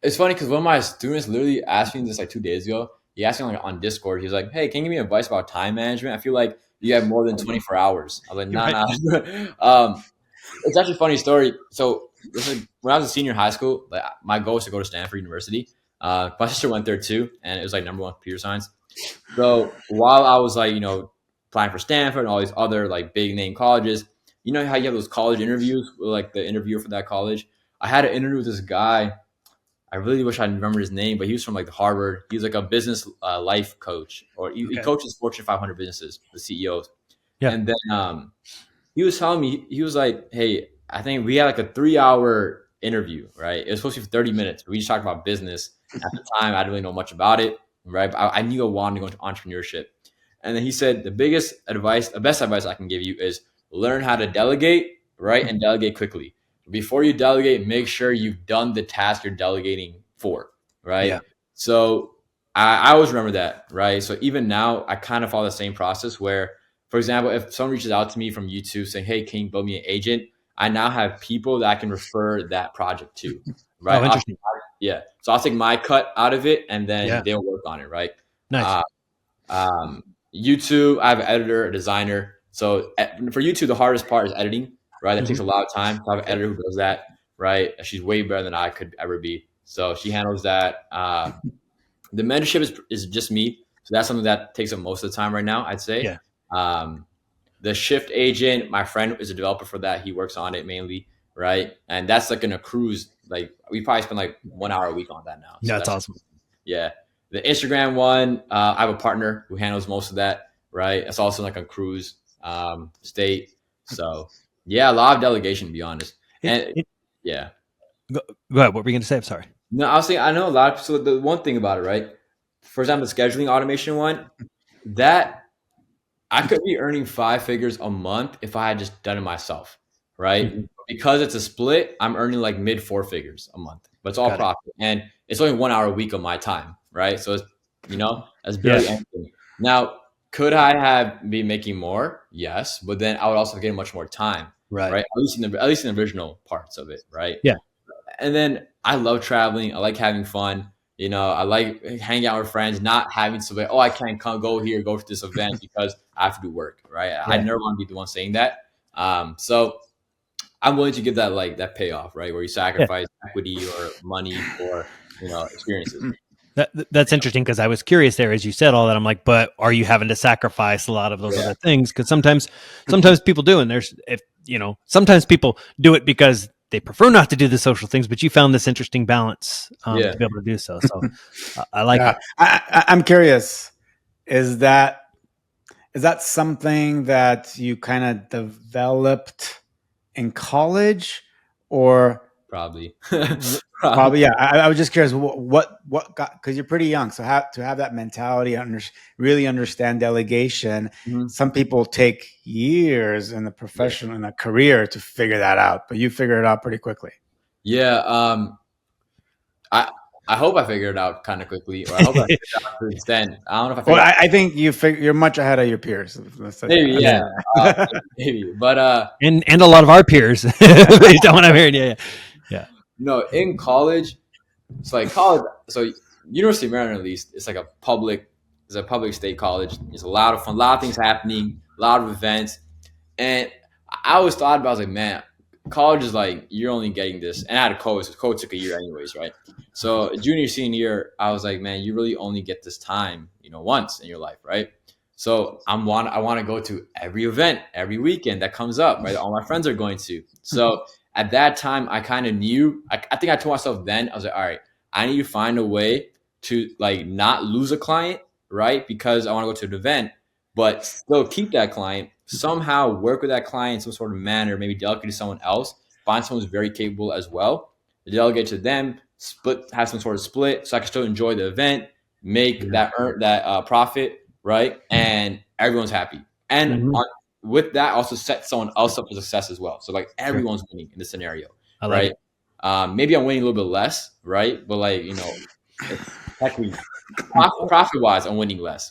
It's funny because one of my students literally asked me this like 2 days ago. He asked me like on Discord. He was like, "Hey, can you give me advice about time management? I feel like you have more than 24 hours." I was like, "Nah, Right. nah." It's actually a funny story. So this is when I was a senior in high school. Like my goal was to go to Stanford University. My sister went there too, and it was like number one computer science. So while I was like, applying for Stanford and all these other like big name colleges, you know how you have those college interviews with like the interviewer for that college. I had an interview with this guy. I really wish I remember his name, but he was from like the Harvard. He was like a business life coach, or he Okay. coaches Fortune 500 businesses, the CEOs. Yeah. And then he was telling me, he was like, "Hey, I think we had like a 3 hour interview, right? It was supposed to be for 30 minutes. But we just talked about business. At the time, I didn't really know much about it, right? But I knew I wanted to go into entrepreneurship. And then he said, the biggest advice, the best advice I can give you is learn how to delegate, right? And delegate quickly. Before you delegate, make sure you've done the task you're delegating for, Yeah. right? So I always remember that, right? So even now, I kind of follow the same process where, for example, if someone reaches out to me from YouTube saying, "Hey, can you build me an agent?" I now have people that I can refer that project to, right? Oh, interesting. Yeah. So I'll take my cut out of it and then Yeah. they'll work on it, right? Nice. Uh, YouTube, I have an editor, a designer. So for YouTube, the hardest part is editing, right? That takes Mhm. a lot of time. So I have an editor who does that, right? She's way better than I could ever be. So she handles that. The mentorship is just me. So that's something that takes up most of the time right now, I'd say. Yeah. Um, the shift agent, my friend is a developer for that. He works on it mainly, right? And that's like in a cruise. Like we probably spend like 1 hour a week on that now. So That's that's awesome. yeah. The Instagram one, I have a partner who handles most of that, right? It's also like a cruise state. So yeah, a lot of delegation to be honest. It, And it, yeah. go, go ahead. What were you going to say? I'm sorry. No, I was saying I know a lot of so the one thing about it, right? For example, the scheduling automation one, that I could be earning 5 figures a month if I had just done it myself, right? Mhm. Because it's a split, I'm earning like mid 4 figures a month, but it's all Got it. profit. And it's only 1 hour a week of my time, right? So it's, that's Yeah. barely anything. Now, could I have been making more? Yes, but then I would also get much more time, Right. right? At least in the original parts of it, right? Yeah. And then I love traveling. I like having fun. I like hanging out with friends, not having to be, oh, I can't come go here, go to this event because I have to do work, right? I Yeah. never want to be the one saying that. So I'm willing to give that like that payoff, right? Where you Yeah. sacrifice equity or money for experiences. That's interesting because I was curious there as you said all that. I'm like, but are you having to sacrifice a lot of those Yeah, other things? Because sometimes people do, and there's if sometimes people do it because they prefer not to do the social things. But you found this interesting balance yeah. to be able to do so. So I like Yeah, it. I'm curious. Is that is that something that you kind of developed in college, or Probably, probably. probably? Yeah, I was just curious. What got, because you're pretty young, so to have that mentality, really understand delegation. Mhm. Some people take years in the Yeah, profession in a career to figure that out, but you figure it out pretty quickly. yeah. I I hope I figured it out kind of quickly, or I hope I figured it out to an extent. I don't know if I Well, figured it out. I think you're much ahead of your peers. Maybe, Let's yeah, say uh, that. maybe. But And a lot of our peers, based on what I'm hearing. Yeah. Yeah. in college, it's like college. So University of Maryland, at least, it's a public state college. There's a lot of fun, a lot of things happening, a lot of events, and I always thought about, I was like, man, college is like you're only getting this, and I had a code. So code took a year, anyways, right? So junior, senior year, I was like, man, you really only get this time, once in your life, right? So I want to go to every event, every weekend that comes up, right? All my friends are going to. So at that time, I kind of knew. I think I told myself then, I was like, all right, I need to find a way to like not lose a client, right? Because I want to go to an event, but still keep that client. Somehow work with that client in some sort of manner, maybe delegate to someone else, find someone who's very capable as well, delegate to them, have some sort of split, so I can still enjoy the event, make that profit, right? And everyone's happy. And Mhm. with that, also set someone else up for success as well. So like Sure. everyone's winning in this scenario, I like right? it. Maybe I'm winning a little bit less, right? But like, it's technically profit wise, I'm winning less.